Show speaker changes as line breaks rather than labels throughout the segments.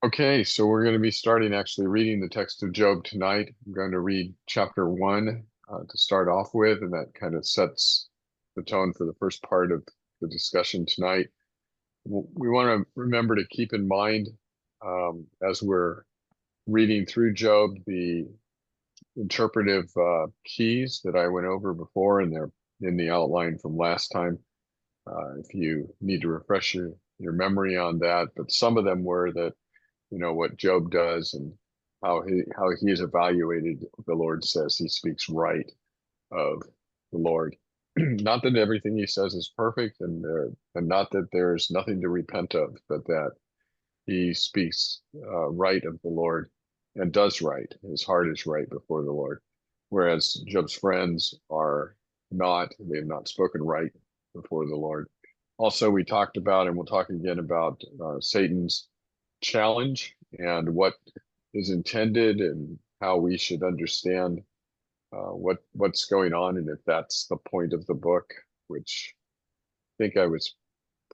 Okay, so we're going to be starting actually reading the text of Job tonight. I'm going to read chapter 1 to start off with, and that kind of sets the tone for the first part of the discussion tonight. We want to remember to keep in mind as we're reading through Job the interpretive keys that I went over before, and they're in the outline from last time. If you need to refresh your memory on that, but some of them were that what Job does and how he is evaluated. The Lord says he speaks right of the Lord. Not that everything he says is perfect, and not that there's nothing to repent of, but that he speaks right of the Lord and does right. His heart is right before the Lord, whereas Job's friends are not. They have not spoken right before the Lord. Also, we talked about, and we'll talk again about Satan's challenge and what is intended and how we should understand what's going on, and if that's the point of the book, which I think I was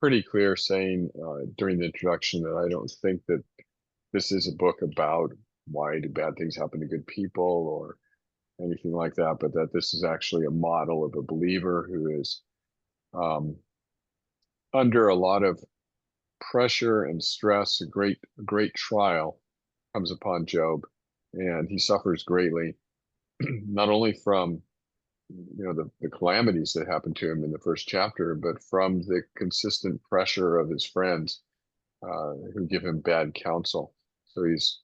pretty clear saying during the introduction that I don't think that this is a book about why do bad things happen to good people or anything like that, but that this is actually a model of a believer who is um, under a lot of pressure and stress. A great trial comes upon Job, and he suffers greatly, not only from the calamities that happened to him in the first chapter, but from the consistent pressure of his friends who give him bad counsel. So he's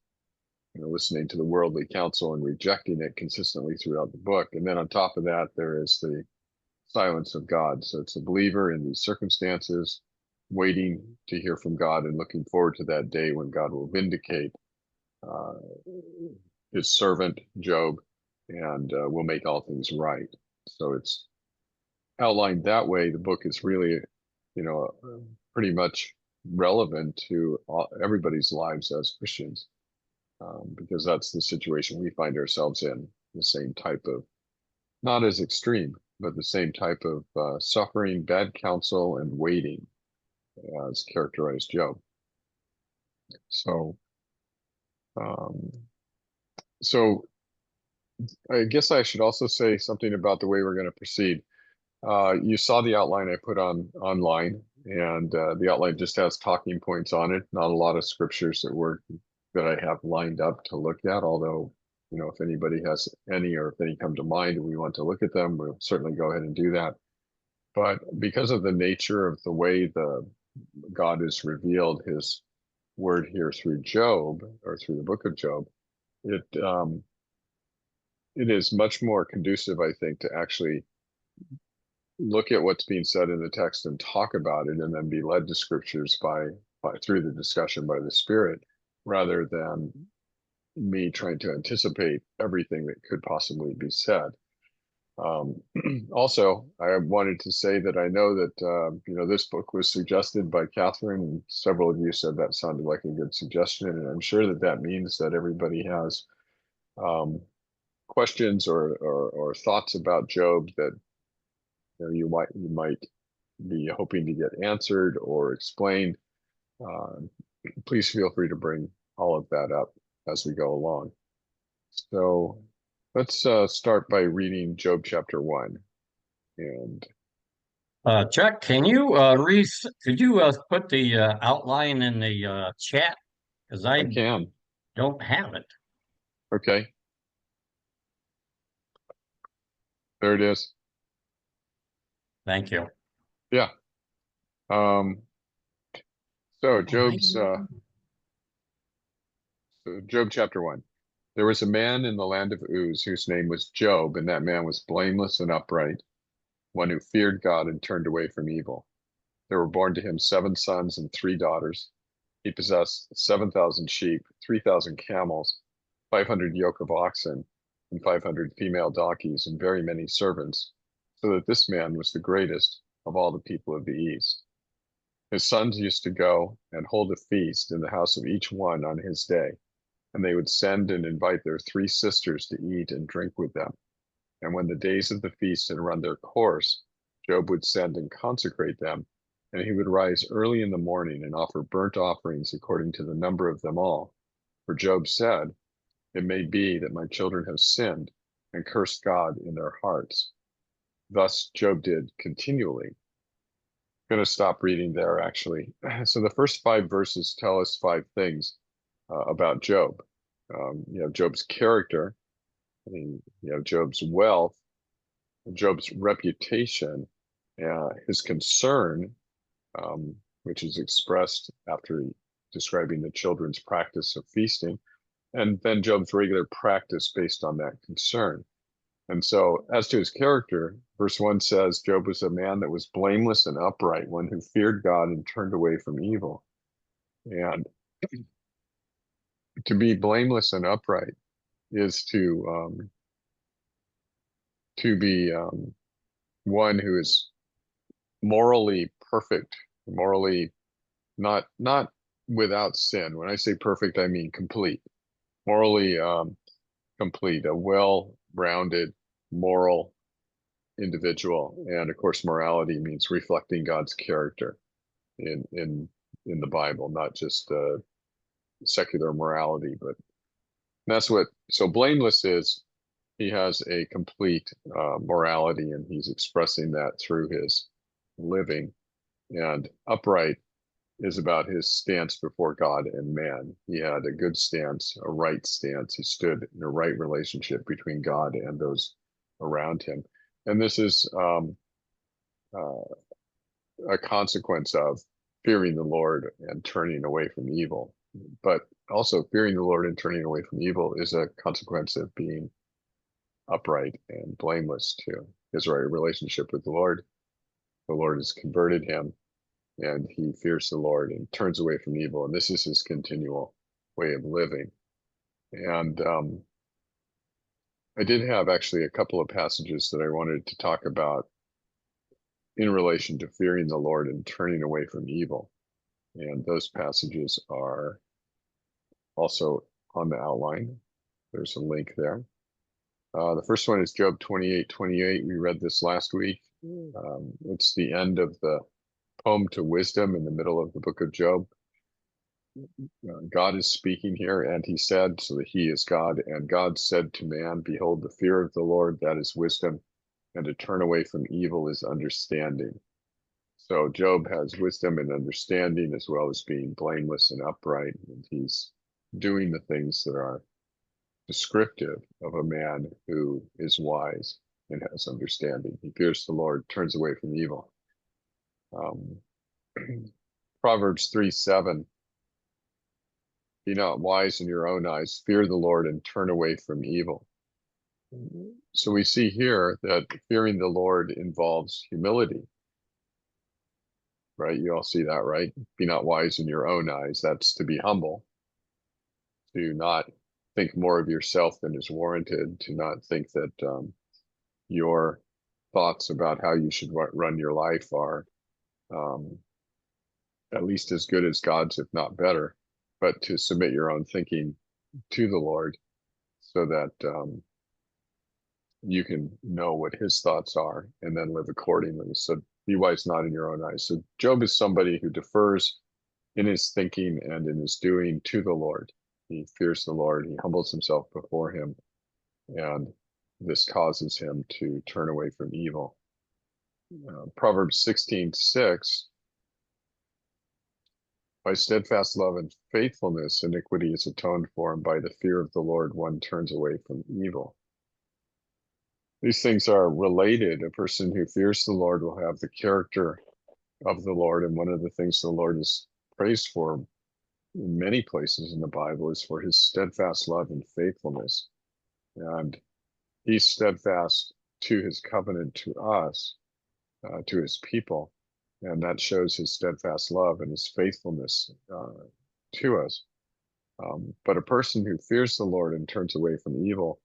listening to the worldly counsel and rejecting it consistently throughout the book. And then on top of that, there is the silence of God. So it's a believer in these circumstances, waiting to hear from God and looking forward to that day when God will vindicate uh, his servant Job and will make all things right. So it's outlined that way. The book is really, pretty much relevant to everybody's lives as Christians, because that's the situation we find ourselves in. The same type of, not as extreme, but the same type of suffering, bad counsel, and waiting as characterized Job. So, um, so I guess I should also say something about the way we're going to proceed. You saw the outline I put on online, and the outline just has talking points on it. Not a lot of scriptures that I have lined up to look at. Although, if anybody has any, or if any come to mind, and we want to look at them, we'll certainly go ahead and do that. But because of the nature of the way the God has revealed His word here through Job, or through the book of Job, it it is much more conducive, I think, to actually look at what's being said in the text and talk about it, and then be led to scriptures by through the discussion by the Spirit, rather than me trying to anticipate everything that could possibly be said. Um, Also, I wanted to say that I know that this book was suggested by Catherine, and several of you said that sounded like a good suggestion, and I'm sure that that means that everybody has um, questions or thoughts about Job that you might be hoping to get answered or explained. Uh, please feel free to bring all of that up as we go along. So let's start by reading Job chapter 1. And
Chuck, can you could you put the outline in the chat? Because
I
I
can.
don't have it.
Okay, there it is.
Thank you.
Yeah. Um, so
Oh,
Job chapter 1. There was a man in the land of Uz whose name was Job, and that man was blameless and upright, one who feared God and turned away from evil. There were born to him 7 sons and 3 daughters. He possessed 7,000 sheep, 3,000 camels, 500 yoke of oxen, and 500 female donkeys, and very many servants, so that this man was the greatest of all the people of the East. His sons used to go and hold a feast in the house of each one on his day, and they would send and invite their 3 sisters to eat and drink with them. And when the days of the feast had run their course, Job would send and consecrate them, And he would rise early in the morning and offer burnt offerings according to the number of them all. For Job said, it may be that my children have sinned and cursed God in their hearts. Thus Job did continually. I'm going to stop reading there, actually. So the first 5 verses tell us 5 things about Job. You have Job's character, you have Job's wealth, Job's reputation, his concern, which is expressed after describing the children's practice of feasting, and then Job's regular practice based on that concern. And so, as to his character, verse 1 says, Job was a man that was blameless and upright, one who feared God and turned away from evil. And to be blameless and upright is to be one who is morally perfect, morally not without sin. When I say perfect, I mean complete, morally complete, a well-rounded moral individual. And of course, morality means reflecting God's character in the Bible, not just secular morality, but that's what. So blameless is he has a complete morality, and he's expressing that through his living. And upright is about his stance before God and man. He had a good stance, a right stance. He stood in a right relationship between God and those around him. And this is a consequence of fearing the Lord and turning away from evil. But also, fearing the Lord and turning away from evil is a consequence of being upright and blameless to his right relationship with the Lord. The Lord has converted him, and he fears the Lord and turns away from evil. And this is his continual way of living. And I did have actually a couple of passages that I wanted to talk about in relation to fearing the Lord and turning away from evil. And those passages are also on the outline. There's a link there. The first one is Job 28:28. We read this last week. It's the end of the poem to wisdom in the middle of the book of Job. God is speaking here, and he said, so that he is God, and God said to man, behold, the fear of the Lord, that is wisdom, and to turn away from evil is understanding. So Job has wisdom and understanding, as well as being blameless and upright, and he's doing the things that are descriptive of a man who is wise and has understanding. He fears the Lord, turns away from evil. Proverbs 3:7. Be not wise in your own eyes, fear the Lord and turn away from evil. So we see here that fearing the Lord involves humility, right? You all see that, right? Be not wise in your own eyes. That's to be humble, to not think more of yourself than is warranted, to not think that your thoughts about how you should run your life are at least as good as God's, if not better, but to submit your own thinking to the Lord so that you can know what his thoughts are and then live accordingly. So be wise not in your own eyes. So Job is somebody who defers in his thinking and in his doing to the Lord. He fears the Lord. He humbles himself before him. And this causes him to turn away from evil. Proverbs 16:6. By steadfast love and faithfulness, iniquity is atoned for, and by the fear of the Lord, one turns away from evil. These things are related. A person who fears the Lord will have the character of the Lord. And one of the things the Lord is praised for in many places in the Bible is for his steadfast love and faithfulness. And he's steadfast to his covenant to us, to his people. And that shows his steadfast love and his faithfulness to us. But a person who fears the Lord and turns away from evil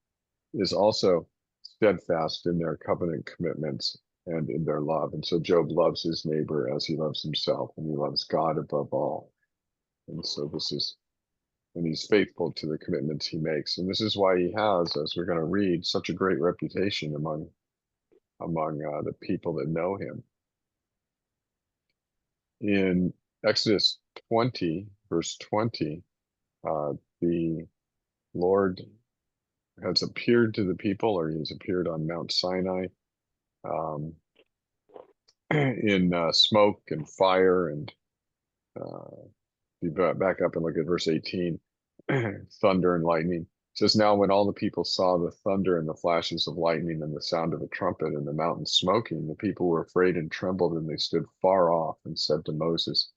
is also steadfast in their covenant commitments and in their love. And so Job loves his neighbor as he loves himself, and he loves God above all. And so this is, and he's faithful to the commitments he makes. And this is why he has, as we're going to read, such a great reputation among the people that know him. in Exodus 20, verse 20, the Lord has appeared to the people, or he's appeared on Mount Sinai, um, in smoke and fire. And you back up and look at verse 18, thunder and lightning. It says, now when all the people saw the thunder and the flashes of lightning and the sound of a trumpet and the mountain smoking, the people were afraid and trembled, and they stood far off and said to Moses,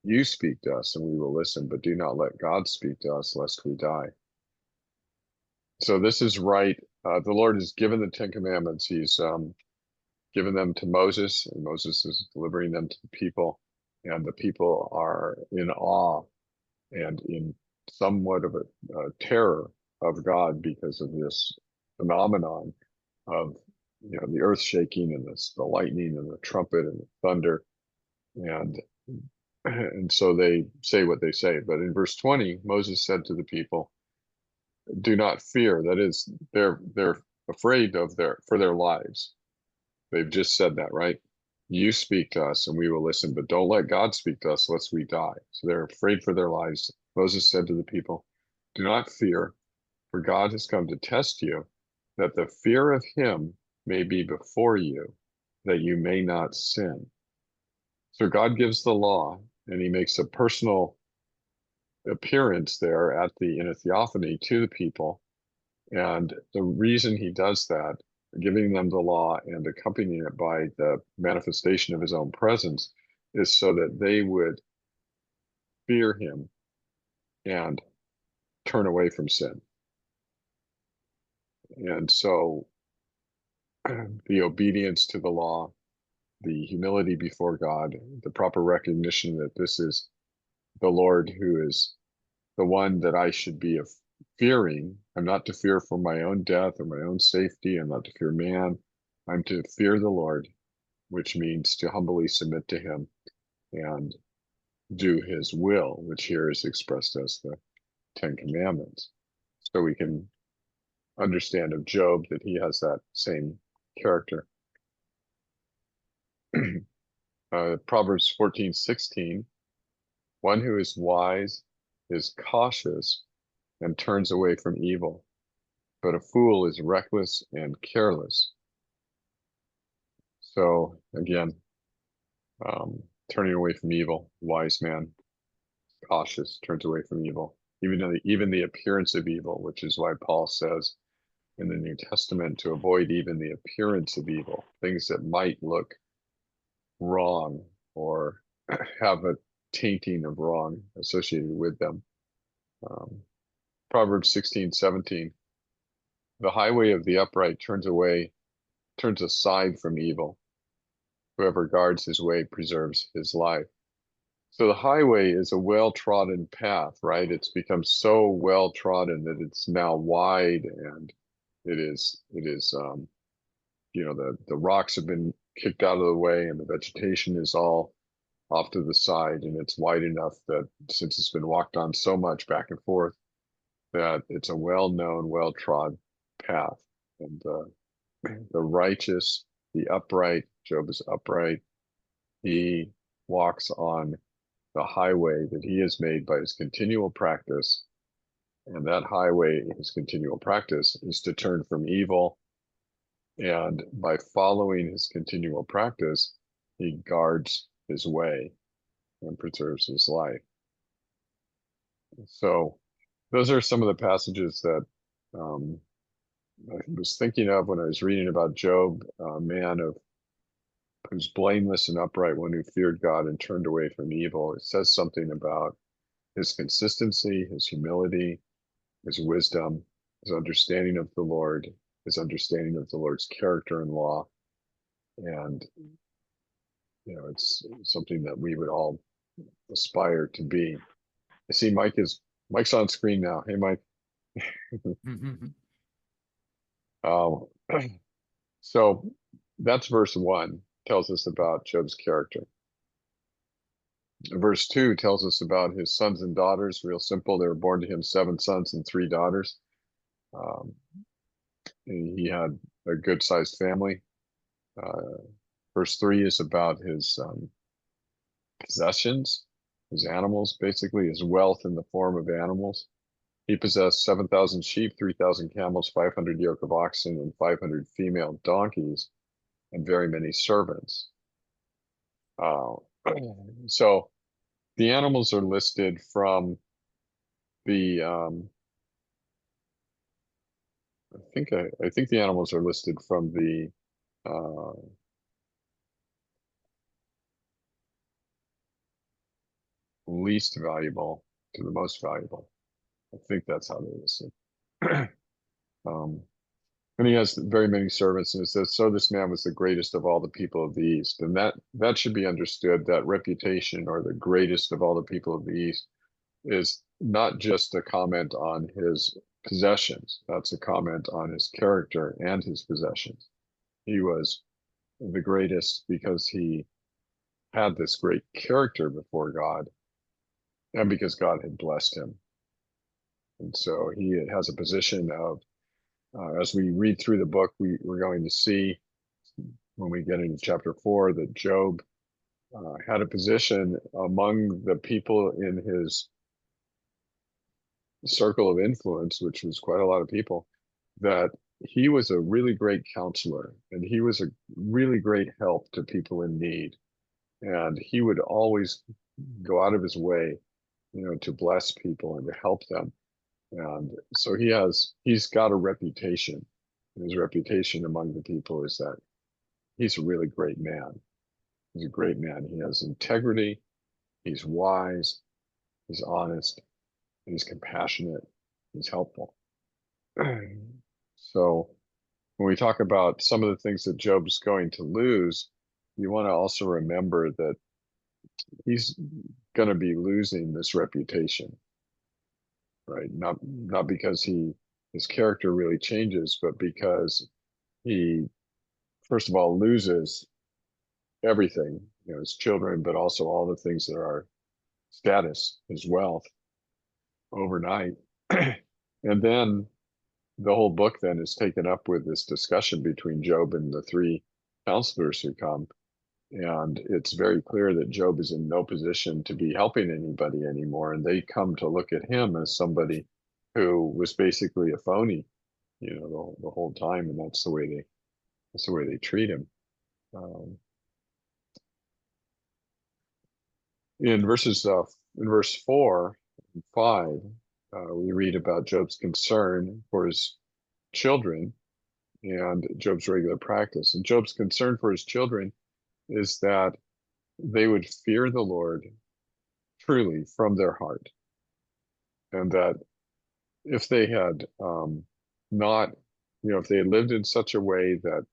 you speak to us and we will listen, but do not let God speak to us lest we die. So this is right. The Lord has given the Ten Commandments. He's given them to Moses, and Moses is delivering them to the people, and the people are in awe and in somewhat of a terror of God because of this phenomenon of, the earth shaking and the lightning and the trumpet and the thunder, and so they say what they say. But in verse 20, Moses said to the people, do not fear. That is, they're afraid for their lives. They've just said that, right? You speak to us and we will listen, but don't let God speak to us lest we die. So they're afraid for their lives. Moses said to the people, do not fear, for God has come to test you, that the fear of him may be before you, that you may not sin. So God gives the law, and he makes a personal appearance there in a theophany to the people. And the reason he does that, giving them the law and accompanying it by the manifestation of his own presence, is so that they would fear him and turn away from sin. And so the obedience to the law, the humility before God, the proper recognition that this is the Lord who is the one that I should be fearing. I'm not to fear for my own death or my own safety. I'm not to fear man. I'm to fear the Lord, which means to humbly submit to him and do his will, which here is expressed as the Ten Commandments. So we can understand of Job that he has that same character. Proverbs 14:16, one who is wise is cautious and turns away from evil, but a fool is reckless and careless. So again, turning away from evil, wise man, cautious, turns away from evil, even the appearance of evil, which is why Paul says in the New Testament to avoid even the appearance of evil, things that might look wrong or have a tainting of wrong associated with them. Proverbs 16:17, the highway of the upright turns aside from evil. Whoever guards his way preserves his life. So the highway is a well-trodden path, right? It's become so well-trodden that it's now wide, and the rocks have been kicked out of the way and the vegetation is all off to the side, and it's wide enough that since it's been walked on so much back and forth, that it's a well-known, well-trod path. And the righteous, the upright, Job is upright. He walks on the highway that he has made by his continual practice. And that highway, his continual practice, is to turn from evil. And by following his continual practice, he guards his way and preserves his life. So those are some of the passages that I was thinking of when I was reading about Job, a man who's blameless and upright, one who feared God and turned away from evil. It says something about his consistency, his humility, his wisdom, his understanding of the Lord, his understanding of the Lord's character and law. And, it's something that we would all aspire to be. I see Mike's on screen now. Hey, Mike. So that's verse 1, tells us about Job's character. Verse 2 tells us about his sons and daughters. Real simple. They were born to him 7 sons and 3 daughters. And he had a good-sized family. Verse 3 is about his possessions, his animals, basically his wealth in the form of animals. He possessed 7,000 sheep, 3,000 camels, 500 yoke of oxen, and 500 female donkeys, and very many servants. Uh, so the animals are listed from the I think the animals are listed from the least valuable to the most valuable. I think that's how they're listed. And he has very many servants, and it says, so this man was the greatest of all the people of the East. And that should be understood, that reputation, or the greatest of all the people of the East, is not just a comment on his possessions. That's a comment on his character and his possessions. He was the greatest because he had this great character before God, and because God had blessed him. And so he has a position of, as we read through the book, we're going to see when we get into chapter 4 that Job had a position among the people in his circle of influence, which was quite a lot of people, that he was a really great counselor, and he was a really great help to people in need. And he would always go out of his way, to bless people and to help them. And so he's got a reputation. His reputation among the people is that he's a really great man. He's a great man. He has integrity. He's wise. He's honest. He's compassionate. He's helpful. So when we talk about some of the things that Job's going to lose, you want to also remember that he's going to be losing this reputation, right? Not because his character really changes, but because he, first of all, loses everything, his children, but also all the things that are status, his wealth, overnight. And then the whole book then is taken up with this discussion between Job and the three counselors who come. And it's very clear that Job is in no position to be helping anybody anymore. And they come to look at him as somebody who was basically a phony, the whole time. And that's the way they treat him. In verse 4 and 5, we read about Job's concern for his children and Job's regular practice. And Job's concern for his children is that they would fear the Lord truly from their heart. And that if they had not, if they had lived in such a way that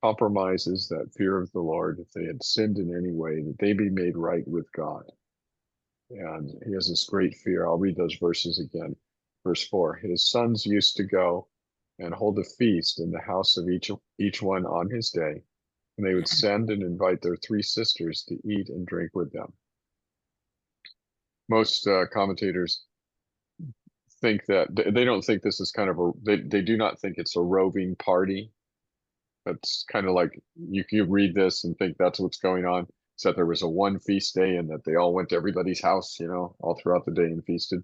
compromises that fear of the Lord, if they had sinned in any way, that they be made right with God. And he has this great fear. I'll read those verses again. Verse 4, his sons used to go and hold a feast in the house of each one on his day, and they would send and invite their three sisters to eat and drink with them. Most commentators think that they don't think this is kind of they do not think it's a roving party. That's kind of like you read this and think that's what's going on. Is that there was a one feast day and that they all went to everybody's house, all throughout the day and feasted.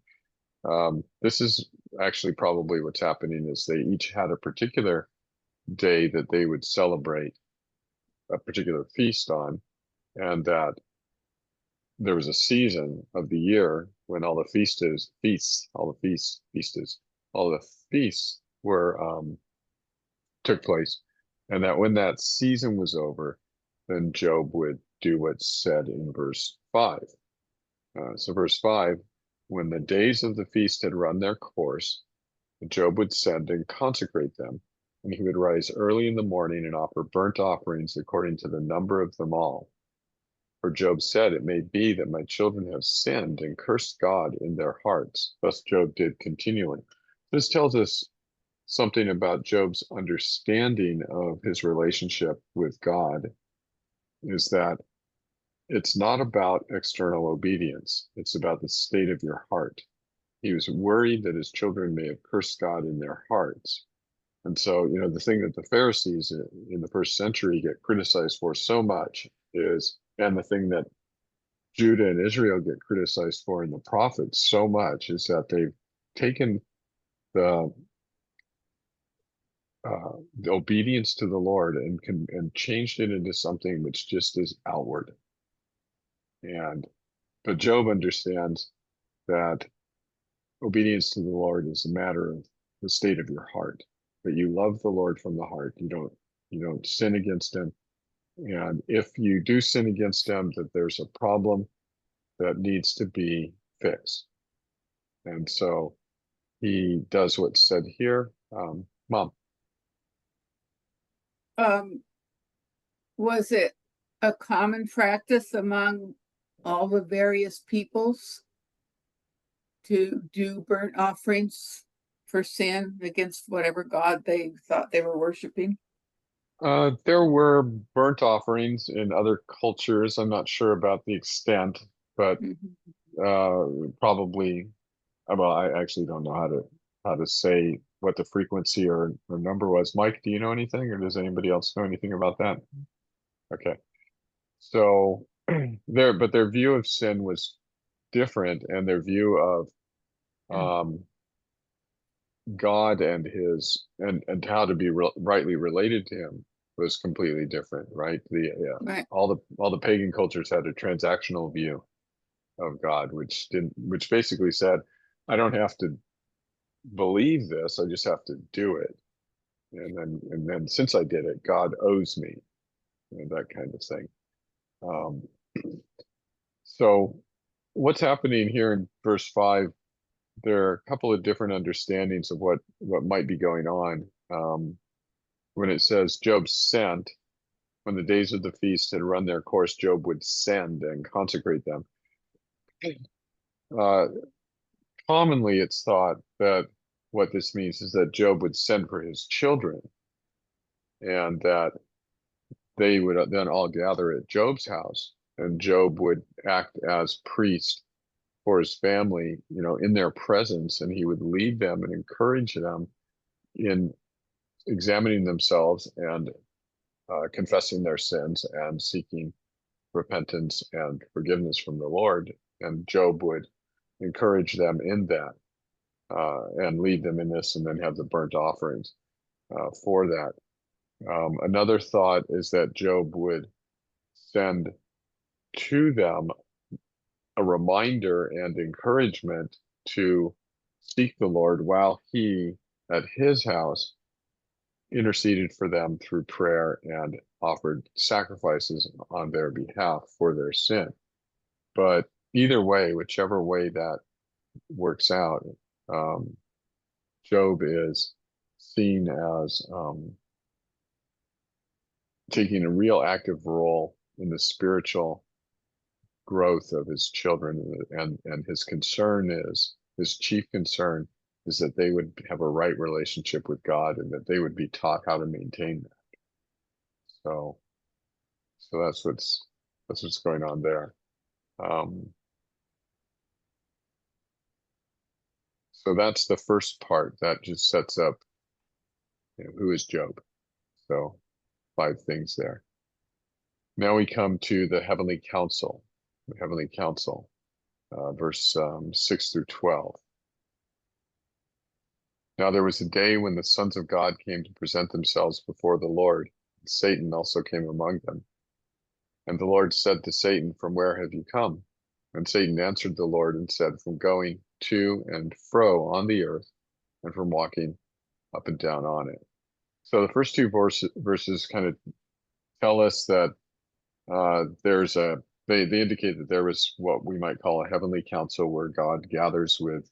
This is actually probably what's happening, is they each had a particular day that they would celebrate a particular feast on, and that there was a season of the year when all the feasts were took place, and that when that season was over, then Job would do what's said in verse 5. So verse 5, when the days of the feast had run their course, Job would send and consecrate them, and he would rise early in the morning and offer burnt offerings according to the number of them all. For Job said, it may be that my children have sinned and cursed God in their hearts. Thus Job did continually. This tells us something about Job's understanding of his relationship with God, is that it's not about external obedience. It's about the state of your heart. He was worried that his children may have cursed God in their hearts. And so, the thing that the Pharisees in the first century get criticized for so much is, and the thing that Judah and Israel get criticized for in the prophets so much is that they've taken the the obedience to the Lord and changed it into something which just is outward. And but Job understands that obedience to the Lord is a matter of the state of your heart. That you love the Lord from the heart. You don't sin against him. And if you do sin against him, that there's a problem that needs to be fixed. And so he does what's said here. Mom.
Was it a common practice among all the various peoples to do burnt offerings for sin against whatever god they thought they were worshiping?
There were burnt offerings in other cultures. I'm not sure about the extent, but probably. Well, I actually don't know how to say what the frequency or number was. Mike, do you know anything, or does anybody else know anything about that? Okay, so their view of sin was different, and their view of God and and how to be rightly related to him was completely different, right?
Right.
All the pagan cultures had a transactional view of God, which basically said, I don't have to believe this, I just have to do it. And then since I did it, God owes me, that kind of thing. So what's happening here in verse 5, there are a couple of different understandings of what might be going on. When it says Job sent, when the days of the feast had run their course, Job would send and consecrate them. Commonly, it's thought that what this means is that Job would send for his children, and that they would then all gather at Job's house, and Job would act as priest for his family, in their presence, and he would lead them and encourage them in examining themselves and confessing their sins and seeking repentance and forgiveness from the Lord. And Job would encourage them in that and lead them in this, and then have the burnt offerings for that. Another thought is that Job would send to them a reminder and encouragement to seek the Lord while he, at his house, interceded for them through prayer and offered sacrifices on their behalf for their sin. But either way, whichever way that works out, Job is seen as taking a real active role in the spiritual growth of his children, and his chief concern is that they would have a right relationship with God, and that they would be taught how to maintain that. So that's what's going on there. So that's the first part. That just sets up, who is Job. So 5 things there. Now we come to the heavenly council. The heavenly council, verse 6 through 12. Now there was a day when the sons of God came to present themselves before the Lord. Satan also came among them. And the Lord said to Satan, "From where have you come?" And Satan answered the Lord and said, "From going to and fro on the earth, and from walking up and down on it." So the first 2 verses kind of tell us that they indicate that there was what we might call a heavenly council, where God gathers with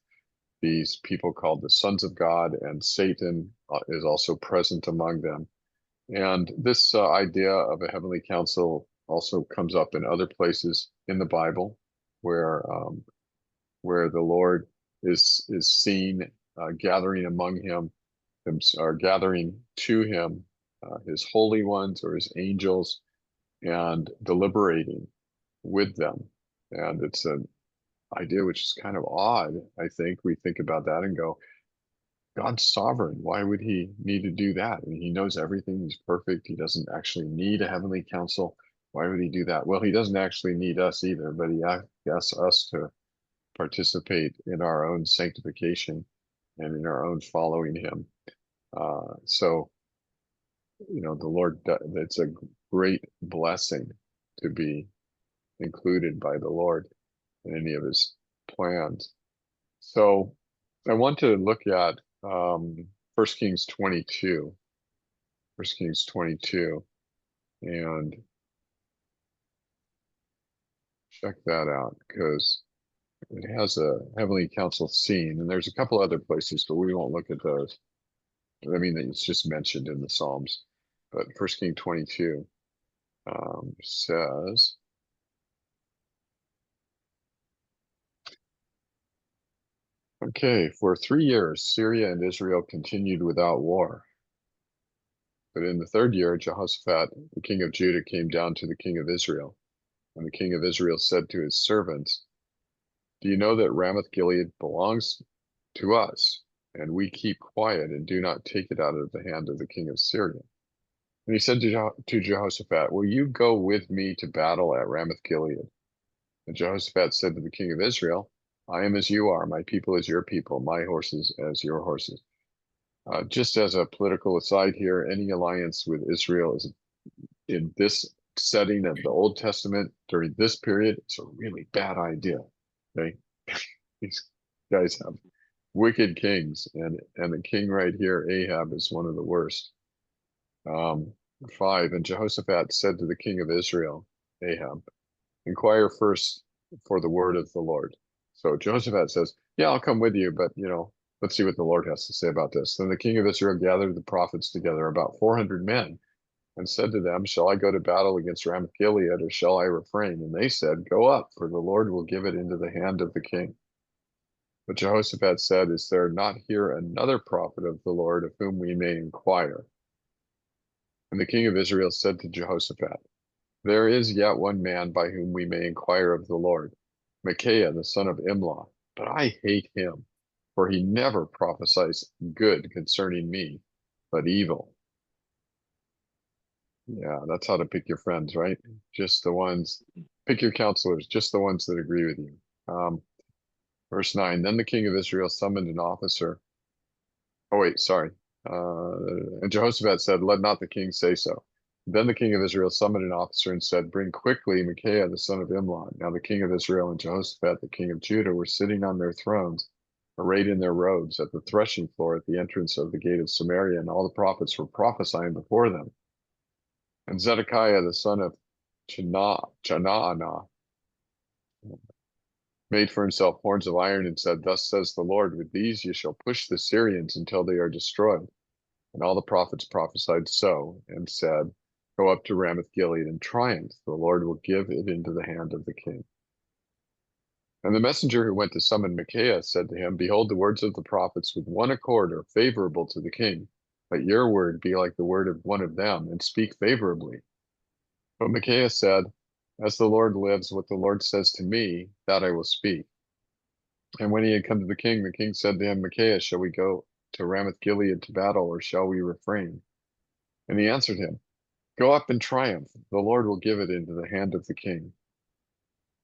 these people called the sons of God, and Satan is also present among them. And this idea of a heavenly council also comes up in other places in the Bible, where the Lord is seen gathering among him, or gathering to him his holy ones or his angels, and deliberating with them. And it's an idea which is kind of odd. I think we think about that and go, God's sovereign. Why would he need to do that? I mean, he knows everything. He's perfect. He doesn't actually need a heavenly council. Why would he do that? Well, he doesn't actually need us either, but he asks us to participate in our own sanctification and in our own following him. So, the Lord, it's a great blessing to be included by the Lord in any of his plans. So I want to look at 1 Kings 22. 1 Kings 22 and check that out because it has a heavenly council scene, and there's a couple other places, but we won't look at those. I mean, it's just mentioned in the Psalms, but 1 Kings 22 says, okay, for 3 years, Syria and Israel continued without war. But in the 3rd year, Jehoshaphat, the king of Judah, came down to the king of Israel. And the king of Israel said to his servants, do you know that Ramoth Gilead belongs to us, and we keep quiet and do not take it out of the hand of the king of Syria? And he said to Jehoshaphat, will you go with me to battle at Ramoth Gilead? And Jehoshaphat said to the king of Israel, I am as you are, my people as your people, my horses as your horses. Just as a political aside here, any alliance with Israel is in this setting of the Old Testament during this period, it's a really bad idea. Okay, these guys have wicked kings, and the king right here, Ahab, is one of the worst. 5, and Jehoshaphat said to the king of Israel, Ahab, inquire first for the word of the Lord. So Jehoshaphat says, yeah, I'll come with you, but let's see what the Lord has to say about this. Then the king of Israel gathered the prophets together, about 400 men, and said to them, shall I go to battle against Ramoth Gilead, or shall I refrain? And they said, go up, for the Lord will give it into the hand of the king. But Jehoshaphat said, is there not here another prophet of the Lord of whom we may inquire? And the king of Israel said to Jehoshaphat, there is yet one man by whom we may inquire of the Lord, Micaiah, the son of Imlah, but I hate him, for he never prophesies good concerning me, but evil. Yeah, that's how to pick your friends, right? Just the ones, pick your counselors, just the ones that agree with you. Verse 9, then the king of Israel summoned an officer. Oh, wait, sorry. And Jehoshaphat said, let not the king say so. Then the king of Israel summoned an officer and said, bring quickly Micaiah, the son of Imlah. Now the king of Israel and Jehoshaphat, the king of Judah, were sitting on their thrones, arrayed in their robes, at the threshing floor at the entrance of the gate of Samaria, and all the prophets were prophesying before them. And Zedekiah, the son of Chenaanah, made for himself horns of iron and said, thus says the Lord, with these you shall push the Syrians until they are destroyed. And all the prophets prophesied so, and said, go up to Ramoth Gilead and triumph. The Lord will give it into the hand of the king. And the messenger who went to summon Micaiah said to him, behold, the words of the prophets with one accord are favorable to the king. Let your word be like the word of one of them, and speak favorably. But Micaiah said, as the Lord lives, what the Lord says to me, that I will speak. And when he had come to the king said to him, Micaiah, shall we go to Ramoth Gilead to battle, or shall we refrain? And he answered him, go up and triumph. The Lord will give it into the hand of the king.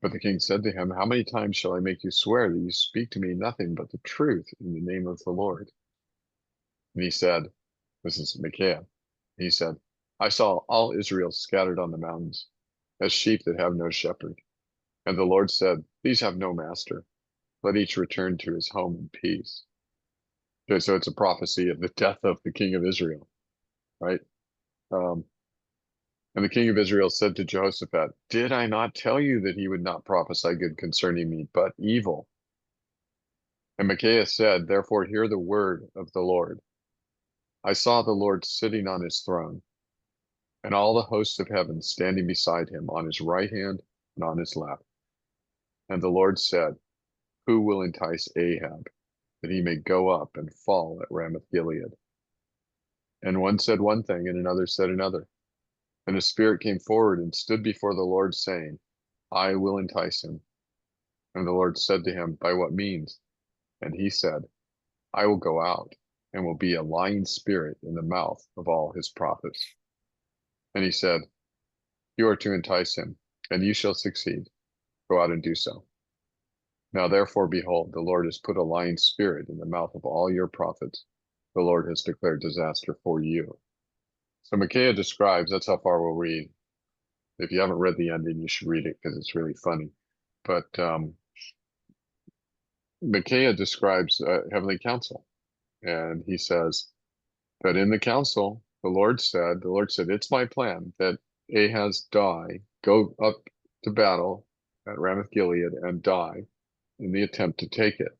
But the king said to him, how many times shall I make you swear that you speak to me nothing but the truth in the name of the Lord? And he said, this is Micaiah. He said, I saw all Israel scattered on the mountains, as sheep that have no shepherd. And the Lord said, these have no master. Let each return to his home in peace. Okay, so it's a prophecy of the death of the king of Israel, right? And the king of Israel said to Jehoshaphat, did I not tell you that he would not prophesy good concerning me, but evil? And Micaiah said, therefore hear the word of the Lord. I saw the Lord sitting on his throne, and all the hosts of heaven standing beside him on his right hand and on his left. And the Lord said, who will entice Ahab, that he may go up and fall at Ramoth Gilead? And one said one thing, and another said another. And a spirit came forward and stood before the Lord, saying, I will entice him. And the Lord said to him, by what means? And he said, I will go out and will be a lying spirit in the mouth of all his prophets. And he said, You are to entice him, and you shall succeed. Go out and do so. Now therefore, behold, the Lord has put a lying spirit in the mouth of all your prophets. The Lord has declared disaster for you. So Micaiah describes, that's how far we'll read. If you haven't read the ending, you should read it because it's really funny. But Micaiah describes heavenly council. And he says that in the council, the Lord said, it's my plan that Ahaz die, go up to battle at Ramoth Gilead and die in the attempt to take it.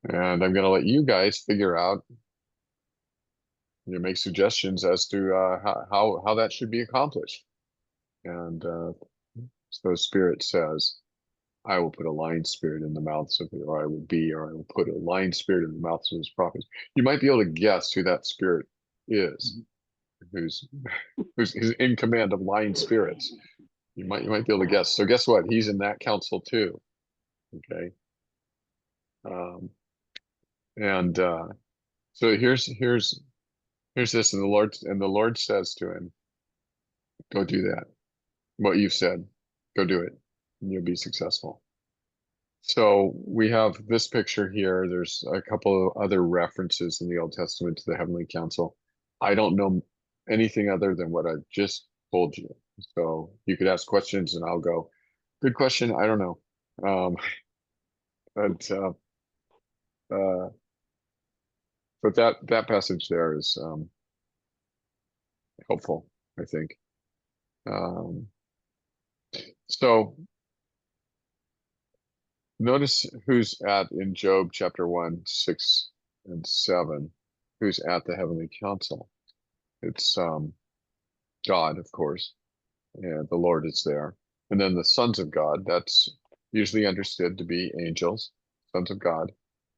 And I'm going to let you guys figure out, make suggestions as to how that should be accomplished. And so Spirit says, I will put a lying spirit in the mouths of, or I will put a lying spirit in the mouths of his prophets. You might be able to guess who that spirit is, who's in command of lying spirits. You might be able to guess. So guess what? He's in that council too. Okay. So here's this, and the Lord says to him, go do that. What you've said, go do it, and you'll be successful. So we have this picture here. There's a couple of other references in the Old Testament to the Heavenly Council. I don't know anything other than what I've just told you. So you could ask questions and I'll go, good question. I don't know. But that passage there is helpful, I think. So notice who's in Job chapter 1, 6 and 7, who's at the heavenly council. It's God, of course, and the Lord is there. And then the sons of God, that's usually understood to be angels, sons of God,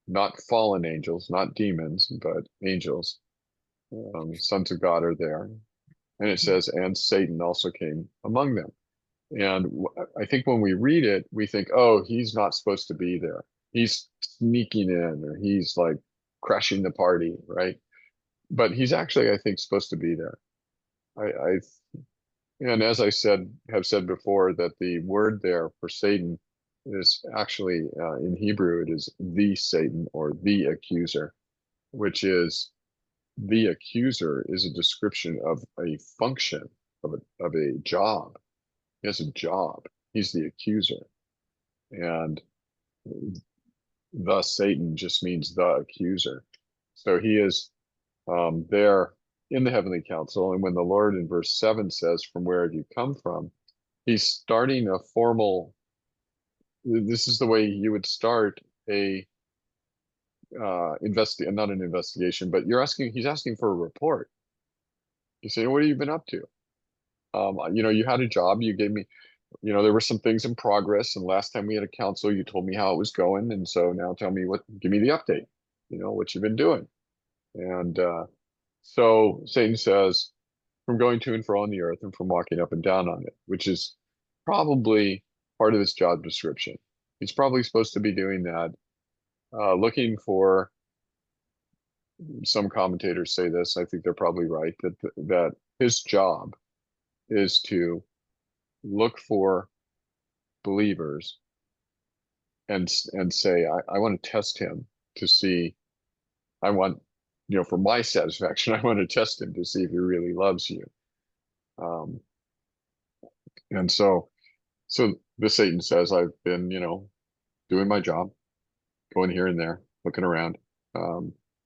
not fallen angels, not demons, but angels. Sons of God are there. And it says, and Satan also came among them. And I think when we read it, we think, oh, he's not supposed to be there. He's sneaking in, or he's like crashing the party, right? But he's actually, I think, supposed to be there. And as I have said before, that the word there for Satan is actually in Hebrew, it is the Satan, or the accuser, which is, the accuser is a description of a function, of a job. He has a job. He's the accuser. And thus Satan just means the accuser. So he is there in the heavenly council. And when the Lord in verse 7 says, from where have you come from? He's starting a formal, this is the way you would start not an investigation, but he's asking for a report. You say, what have you been up to? You had a job, you gave me, there were some things in progress, and last time we had a council, you told me how it was going. And so now give me the update, what you've been doing. And so Satan says, from going to and fro on the earth and from walking up and down on it, which is probably part of his job description. He's probably supposed to be doing that, looking for, some commentators say this, I think they're probably right, that his job is to look for believers and say, I want to test him to see, I want, for my satisfaction, I want to test him to see if he really loves you. And so the Satan says, I've been, doing my job, going here and there, looking around.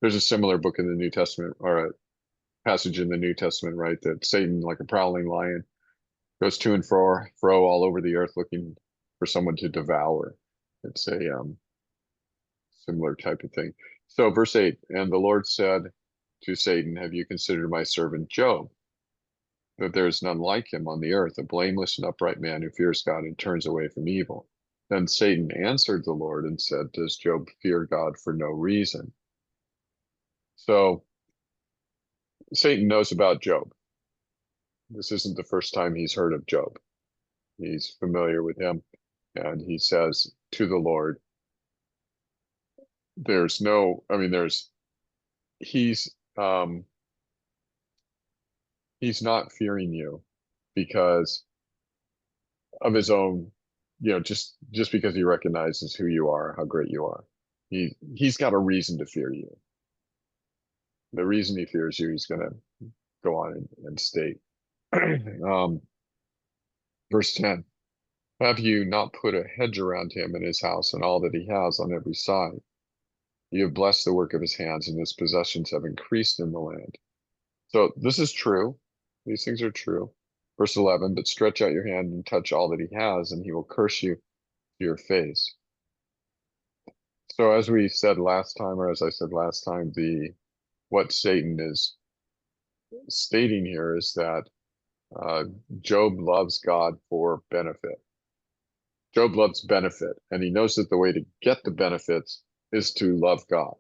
There's a similar book in the New Testament, or a passage in the New Testament, right? That Satan, like a prowling lion, goes to and fro all over the earth looking for someone to devour. It's a similar type of thing. So verse 8, and the Lord said to Satan, have you considered my servant Job? That there is none like him on the earth, a blameless and upright man who fears God and turns away from evil. Then Satan answered the Lord and said, does Job fear God for no reason? So Satan knows about Job. This isn't the first time he's heard of Job. He's familiar with him. And he says to the Lord, he's not fearing you because of his own, just because he recognizes who you are, how great you are. He's got a reason to fear you. The reason he fears you, he's going to go on and state. Verse 10, have you not put a hedge around him and his house and all that he has on every side? You have blessed the work of his hands, and his possessions have increased in the land. So this is true. These things are true. Verse 11, but stretch out your hand and touch all that he has, and he will curse you to your face. So as we said last time, or as I said last time, what Satan is stating here is that Job loves God for benefit. Job loves benefit, and he knows that the way to get the benefits is to love God.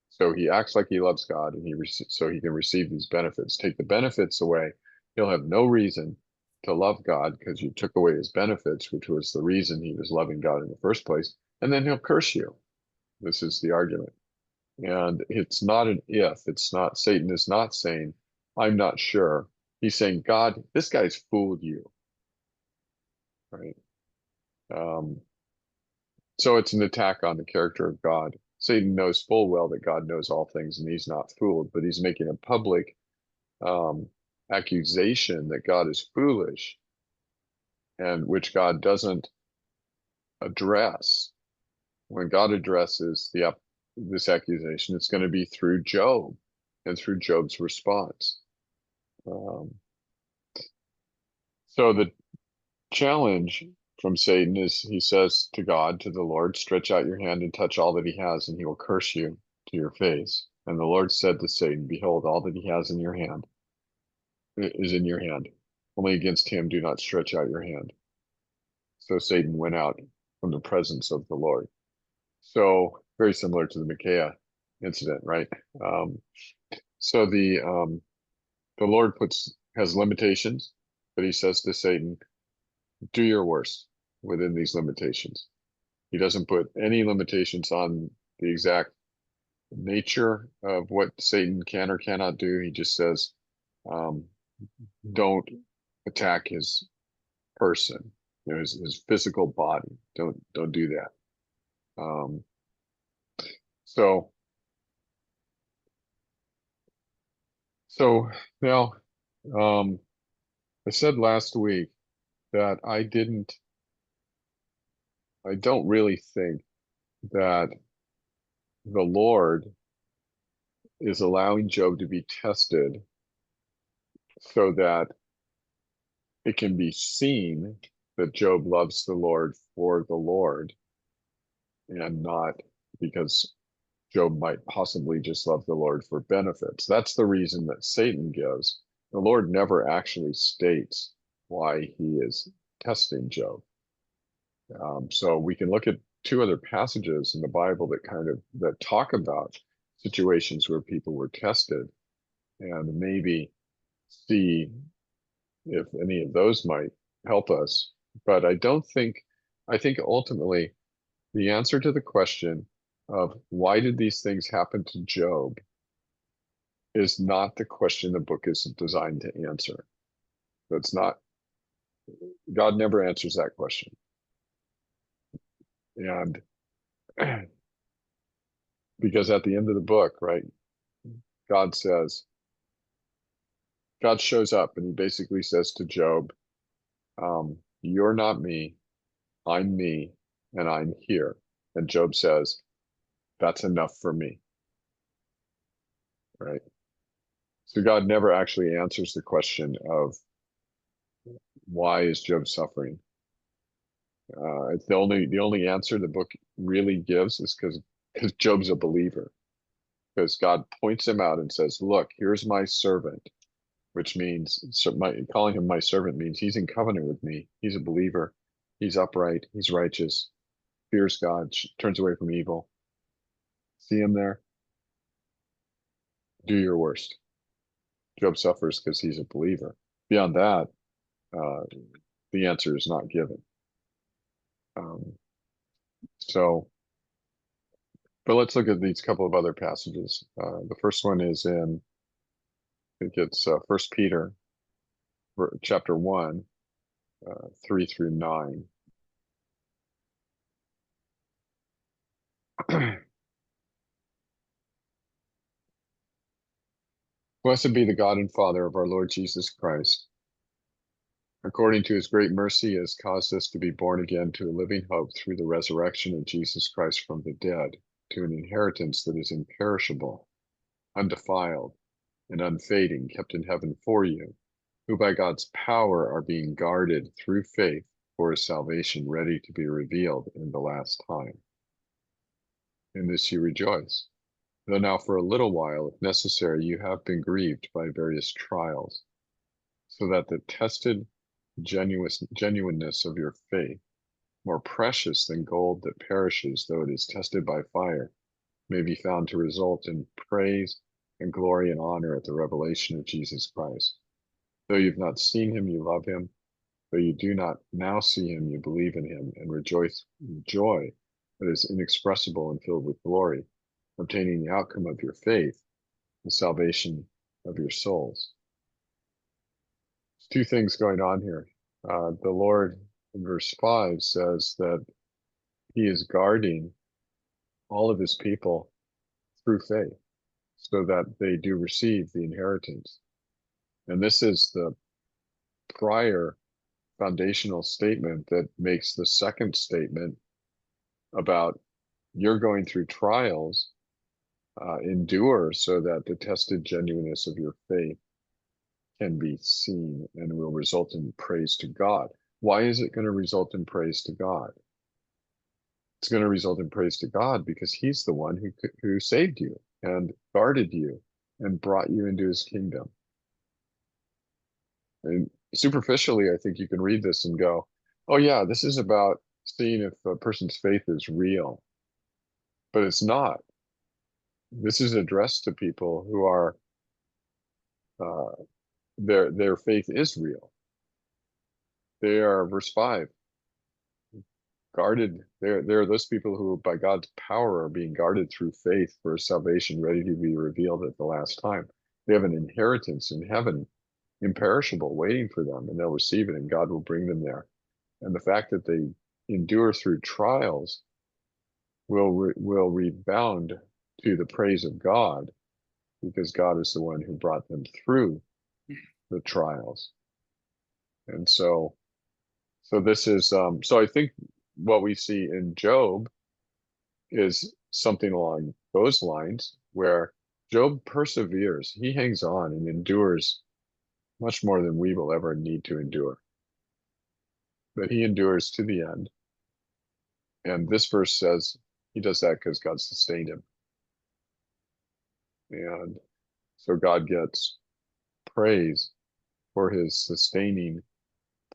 So he acts like he loves God, and so he can receive these benefits. Take the benefits away, he'll have no reason to love God because you took away his benefits, which was the reason he was loving God in the first place, and then he'll curse you. This is the argument. And it's not an if. It's not, Satan is not saying, I'm not sure. He's saying, God, this guy's fooled you. Right? So it's an attack on the character of God. Satan knows full well that God knows all things and he's not fooled, but he's making a public accusation that God is foolish, and which God doesn't address. When God addresses this accusation, it's going to be through Job and through Job's response. So the challenge from Satan is, he says to God, to the Lord, stretch out your hand and touch all that he has, and he will curse you to your face. And the Lord said to Satan, behold, all that he has in your hand is in your hand. Only against him do not stretch out your hand. So Satan went out from the presence of the Lord. So very similar to the Micaiah incident, right? So the Lord has limitations, but he says to Satan, do your worst within these limitations. He doesn't put any limitations on the exact nature of what Satan can or cannot do. He just says, don't attack his person, his physical body. Don't do that. So now, I said last week that I don't really think that the Lord is allowing Job to be tested so that it can be seen that Job loves the Lord for the Lord, and not because Job might possibly just love the Lord for benefits. That's the reason that Satan gives. The Lord never actually states why he is testing Job. So we can look at two other passages in the Bible that talk about situations where people were tested, and maybe see if any of those might help us. But I think ultimately the answer to the question of why did these things happen to Job is not the question the book is designed to answer. That's not, God never answers that question. And because at the end of the book, right, God shows up and he basically says to Job, you're not me, and I'm here. And Job says, that's enough for me. Right? So God never actually answers the question of why is Job suffering? It's the only answer the book really gives is because Job's a believer. Because God points him out and says, look, here's my servant, which means calling him my servant means he's in covenant with me. He's a believer. He's upright. He's righteous, fears God, turns away from evil. See him there? Do your worst. Job suffers because he's a believer. Beyond that, the answer is not given. But let's look at these couple of other passages. The first one is in, I think it's 1 Peter chapter 1, 3 through 9. Blessed be the God and Father of our Lord Jesus Christ. According to his great mercy, he has caused us to be born again to a living hope through the resurrection of Jesus Christ from the dead, to an inheritance that is imperishable, undefiled, and unfading, kept in heaven for you, who by God's power are being guarded through faith for a salvation ready to be revealed in the last time. In this you rejoice, though now for a little while, if necessary, you have been grieved by various trials, so that the tested genuineness of your faith, more precious than gold that perishes though it is tested by fire, may be found to result in praise and glory and honor at the revelation of Jesus Christ. Though you've not seen him, you love him. Though you do not now see him, you believe in him and rejoice in joy that is inexpressible and filled with glory, obtaining the outcome of your faith, the salvation of your souls. There's two things going on here. The Lord in verse 5 says that he is guarding all of his people through faith so that they do receive the inheritance. And this is the prior foundational statement that makes the second statement about you're going through trials, endure so that the tested genuineness of your faith can be seen and will result in praise to God. Why is it going to result in praise to God? It's going to result in praise to God because he's the one who saved you and guarded you and brought you into his kingdom. And superficially, I think you can read this and go, oh yeah, this is about seeing if a person's faith is real. But it's not. This is addressed to people who are, their faith is real. They are, verse 5, guarded. They're those people who by God's power are being guarded through faith for a salvation ready to be revealed at the last time. They have an inheritance in heaven, imperishable, waiting for them, and they'll receive it, and God will bring them there. And the fact that they endure through trials will rebound to the praise of God, because God is the one who brought them through the trials. And so this is, so I think what we see in Job is something along those lines, where Job perseveres, he hangs on and endures much more than we will ever need to endure. But he endures to the end. And this verse says he does that because God sustained him. And so God gets praise for his sustaining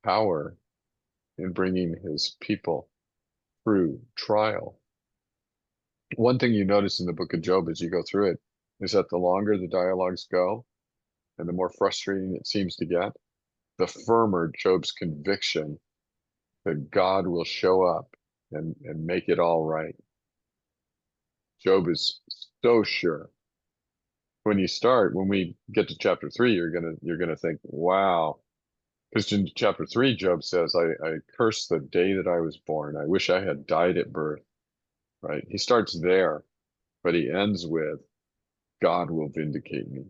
power in bringing his people through trial. One thing you notice in the book of Job as you go through it is that the longer the dialogues go and the more frustrating it seems to get, the firmer Job's conviction that God will show up and make it all right. Job is so sure. When we get to chapter 3, you're gonna think, wow. Because in chapter 3, Job says, I curse the day that I was born. I wish I had died at birth. Right? He starts there, but he ends with, God will vindicate me.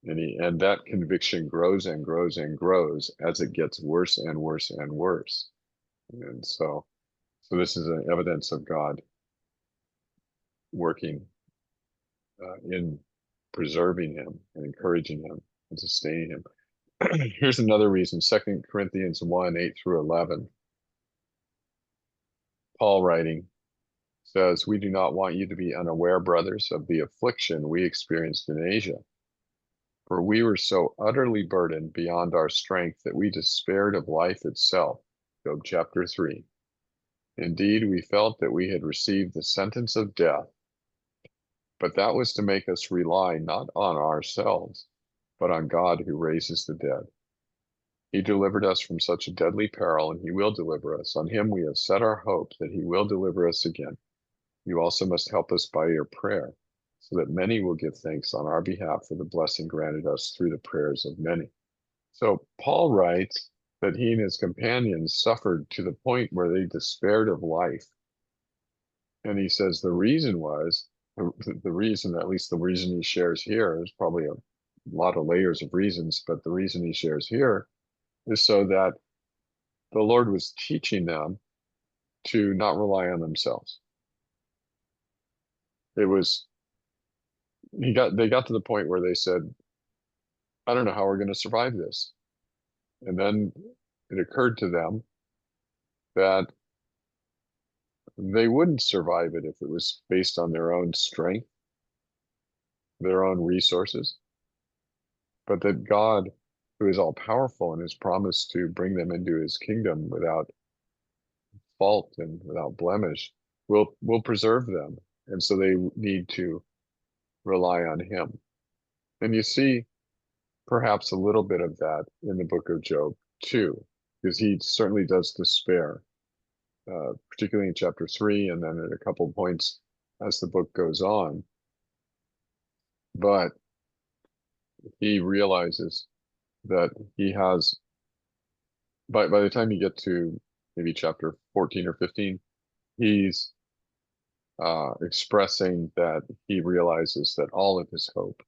And that conviction grows and grows and grows as it gets worse and worse and worse. And so this is an evidence of God working in preserving him and encouraging him and sustaining him. Here's another reason, 2 Corinthians 1, 8 through 11. Paul writing says, we do not want you to be unaware, brothers, of the affliction we experienced in Asia. For we were so utterly burdened beyond our strength that we despaired of life itself. Job chapter 3. Indeed, we felt that we had received the sentence of death, but that was to make us rely not on ourselves, but on God who raises the dead. He delivered us from such a deadly peril, and he will deliver us. On him we have set our hope that he will deliver us again. You also must help us by your prayer, so that many will give thanks on our behalf for the blessing granted us through the prayers of many. So Paul writes that he and his companions suffered to the point where they despaired of life. And he says the reason was, the reason, at least the reason he shares here, is probably a lot of layers of reasons, but the reason he shares here is so that the Lord was teaching them to not rely on themselves. It was, they got to the point where they said, I don't know how we're going to survive this. And then it occurred to them that they wouldn't survive it if it was based on their own strength, their own resources, but that God, who is all powerful and has promised to bring them into his kingdom without fault and without blemish, will preserve them. And so they need to rely on him. And you see perhaps a little bit of that in the book of Job too, because he certainly does despair, particularly in chapter 3, and then at a couple points as the book goes on. But he realizes that he has, by the time you get to maybe chapter 14 or 15, he's expressing that he realizes that all of his hope,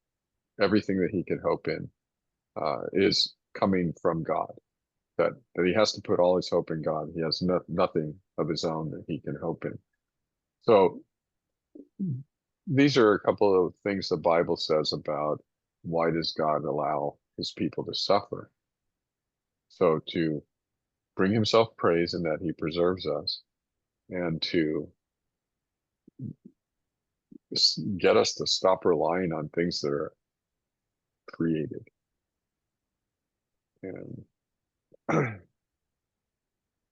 everything that he could hope in, is coming from God. That he has to put all his hope in God. He has nothing of his own that he can hope in. So these are a couple of things the Bible says about why does God allow his people to suffer. So to bring himself praise in that he preserves us, and to get us to stop relying on things that are created. And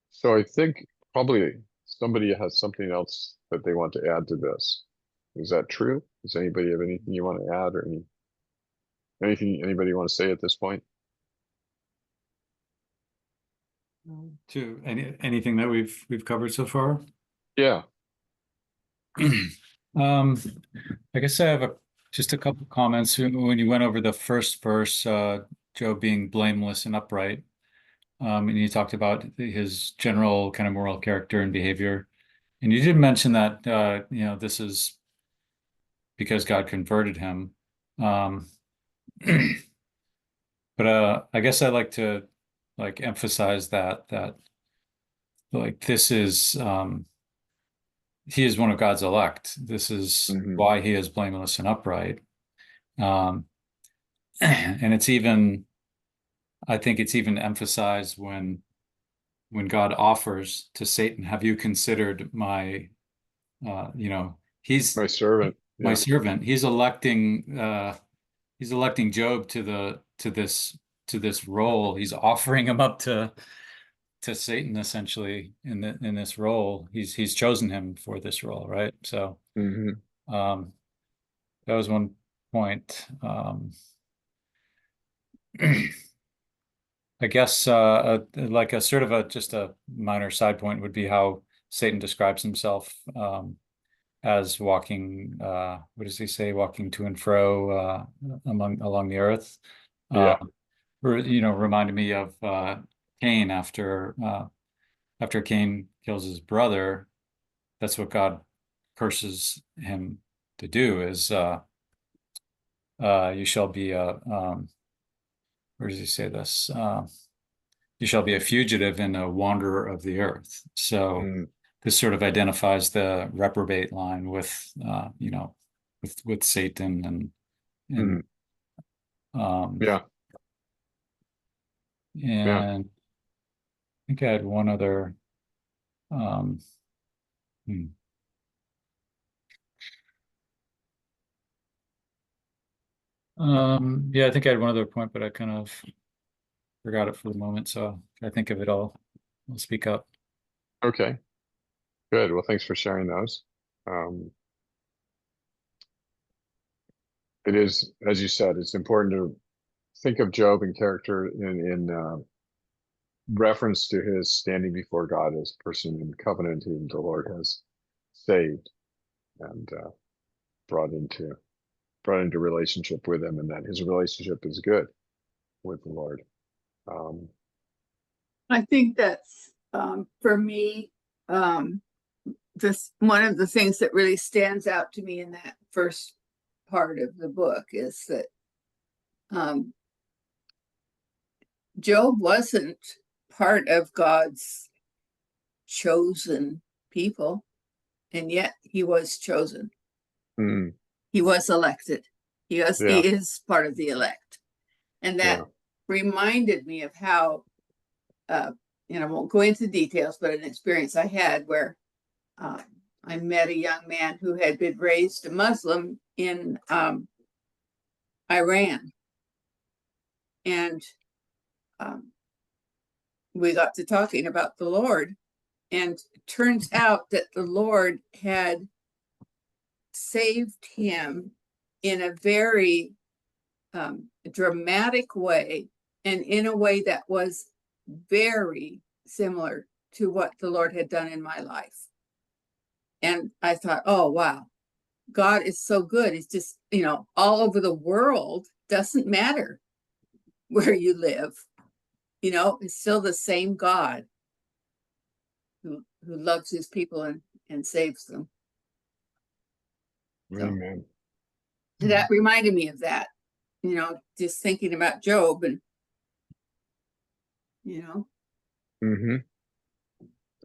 so I think probably somebody has something else that they want to add to this. Is that true? Does anybody have anything you want to add, or anything anybody want to say at this point?
To anything that we've covered so far?
Yeah.
I guess I have just a couple comments. When you went over the first verse, Job being blameless and upright, and you talked about his general kind of moral character and behavior, and you did mention that this is because God converted him. But I guess I'd like to emphasize that this is he is one of God's elect. This is why he is blameless and upright. And I think it's even emphasized when God offers to Satan, have you considered my, he's
my servant.
My servant. He's electing Job to this role. He's offering him up to Satan, essentially, in this role. He's chosen him for this role, right? So that was one point. I guess like a sort of just a minor side point would be how Satan describes himself as walking, what does he say? Walking to and fro along the earth. Reminded me of Cain after Cain kills his brother. That's what God curses him to do, is you shall be where does he say this? You shall be a fugitive and a wanderer of the earth. So this sort of identifies the reprobate line with with Satan and and I think I had one other I think I had one other point, but I kind of forgot it for the moment. So if I think of it all, I'll speak up.
Okay, good. Well, thanks for sharing those. It is, as you said, it's important to think of Job in character in reference to his standing before God as a person in covenant whom the Lord has saved and brought into relationship with him, and that his relationship is good with the Lord.
I think that's, for me, this, one of the things that really stands out to me in that first part of the book is that, Job wasn't part of God's chosen people, and yet he was chosen.
Mm,
He was elected. He
Yeah.
is part of the elect. And that
Yeah.
reminded me of how, and I won't go into details, but an experience I had where I met a young man who had been raised a Muslim in Iran. And we got to talking about the Lord. And it turns out that the Lord had saved him in a very dramatic way, and in a way that was very similar to what the Lord had done in my life. And I thought, oh, wow, God is so good. It's just, all over the world, doesn't matter where you live, it's still the same God who loves his people and saves them. So
Amen.
that reminded me of that, just thinking about Job and,
Hmm.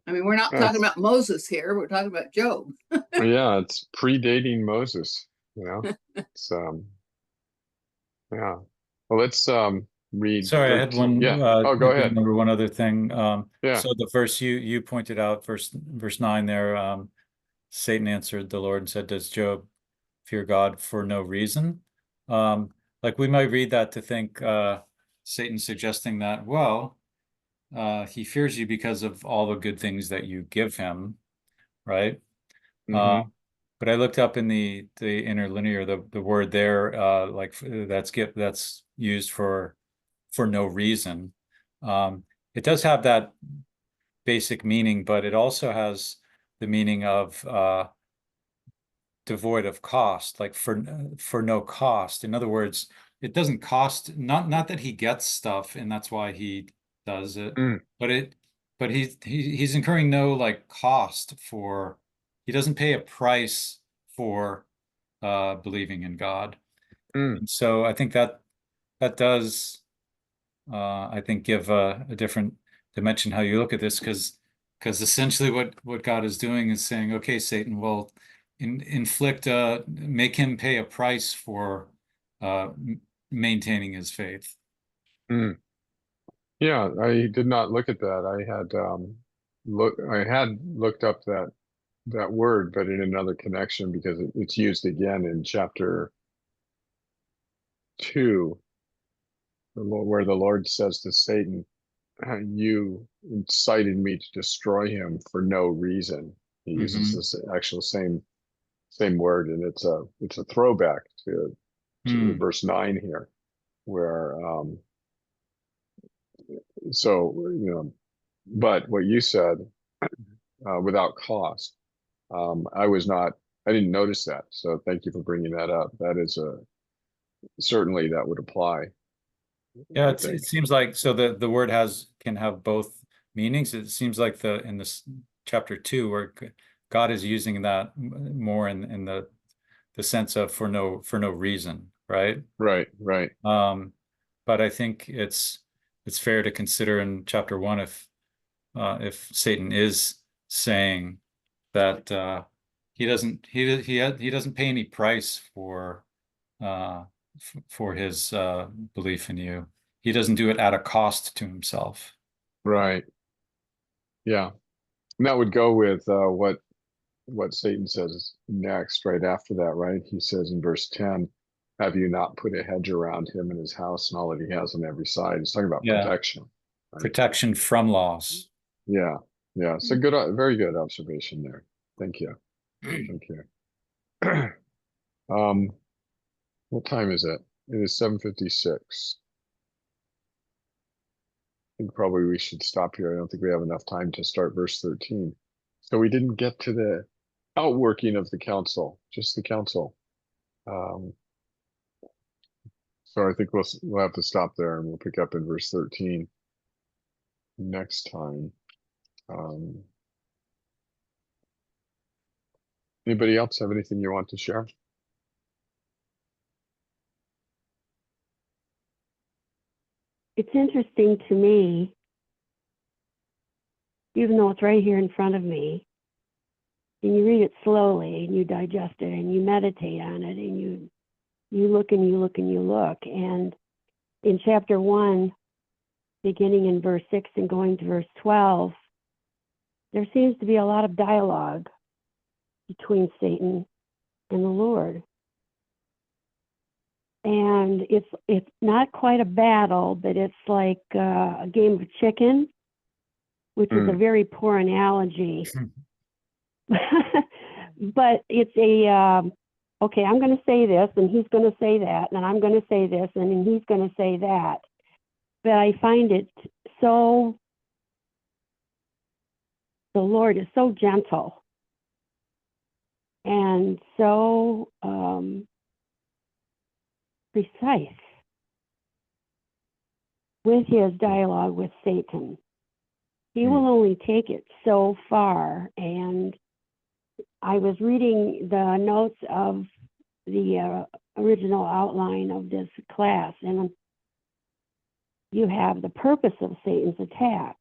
I mean, we're not
Yes.
talking about Moses here. We're talking about Job.
Yeah, it's predating Moses, It's yeah. Well, let's read
Sorry, I had
13.
one,
Yeah.
I
Oh, go
did
ahead.
remember one other thing.
Yeah.
So the verse you pointed out, verse 9 there, Satan answered the Lord and said, does Job fear God for no reason? Like we might read that to think Satan suggesting that, well, he fears you because of all the good things that you give him, right?
Hmm.
But I looked up in the interlinear, the word there, that's used for no reason. It does have that basic meaning, but it also has the meaning of devoid of cost, like for no cost. In other words, it doesn't cost, not that he gets stuff and that's why he does it,
Mm,
but he's incurring no like cost for, he doesn't pay a price for believing in God.
mm.
And so I think that does I think give a different dimension how you look at this, because essentially what God is doing is saying, okay, Satan will make him pay a price for maintaining his faith.
Mm. Yeah, I did not look at that. I had looked up that word, but in another connection because it's used again in chapter 2, where the Lord says to Satan, "You incited me to destroy him for no reason." He uses
Mm-hmm.
this actual same word, and it's a throwback to
Mm.
verse 9 here, where so but what you said, without cost, I didn't notice that, so thank you for bringing that up. That is certainly that would apply,
Yeah,
I
it
think.
seems like, so the word can have both meanings. It seems like in this chapter 2 where God is using that more in the sense of for no reason, right?
Right.
But I think it's fair to consider in chapter 1 if Satan is saying that he doesn't pay any price uh, for his belief in you. He doesn't do it at a cost to himself.
Right. Yeah. And that would go with what Satan says next, right after that, right? He says in verse 10, "Have you not put a hedge around him and his house and all that he has on every side?" He's talking about
Yeah,
protection, right?
protection from loss.
Yeah. So very good observation there. Thank you. Thank you. What time is it? It is 7:56. I think probably we should stop here. I don't think we have enough time to start verse 13. So we didn't get to the outworking of the council, just the council. Um, so I think we'll have to stop there and we'll pick up in verse 13. next time. Um, Anybody else have anything you want to share?
It's interesting to me, even though it's right here in front of me, and you read it slowly and you digest it and you meditate on it and you look and you look and you look. And in chapter 1, beginning in verse 6 and going to verse 12, there seems to be a lot of dialogue between Satan and the Lord. And it's not quite a battle, but it's like a game of chicken, which is a very poor analogy. But it's okay, I'm going to say this, and he's going to say that, and I'm going to say this, and then he's going to say that. But I find it so, the Lord is so gentle and so precise with his dialogue with Satan. He will only take it so far. And I was reading the notes of the original outline of this class, and you have the purpose of Satan's attack.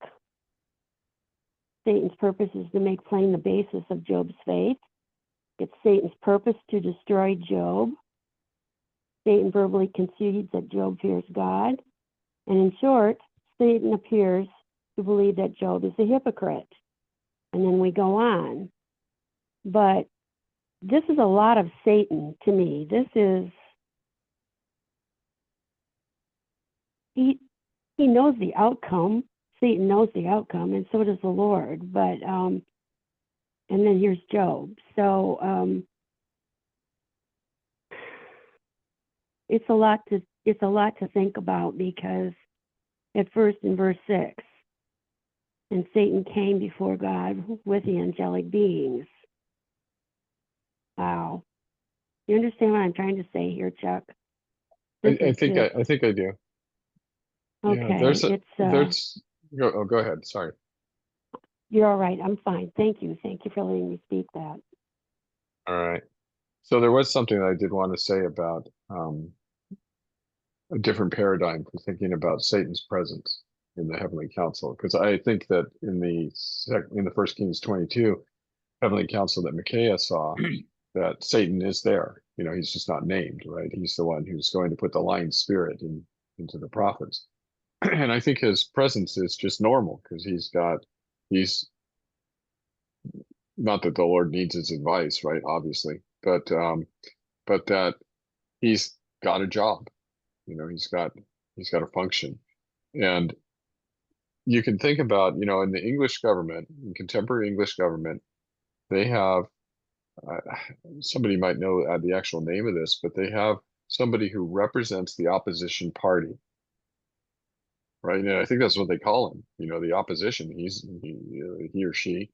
Satan's purpose is to make plain the basis of Job's faith. It's Satan's purpose to destroy Job. Satan verbally concedes that Job fears God. And in short, Satan appears to believe that Job is a hypocrite. And then we go on. But this is a lot of Satan to me. This is, he knows the outcome. Satan knows the outcome, and so does the Lord. But and then here's Job. So it's a lot to think about, because at first in verse 6, and Satan came before God with the angelic beings. Wow. You understand what I'm trying to say here, Chuck?
I think I do.
Okay,
Yeah, there's go ahead. Sorry.
You're all right. I'm fine. Thank you. Thank you for letting me speak that.
All right. So there was something that I did want to say about a different paradigm for thinking about Satan's presence in the heavenly council, because I think that in the First Kings 22 heavenly council that Micaiah saw, that Satan is there. You know, he's just not named, right? He's the one who's going to put the lying spirit into the prophets. And I think his presence is just normal, because he's not that the Lord needs his advice, right? Obviously, but that he's got a job, you know, he's got a function. And you can think about, you know, in the English government, in contemporary English government, they have, somebody might know the actual name of this, but they have somebody who represents the opposition party. Right. And I think that's what they call him, you know, the opposition. He or she.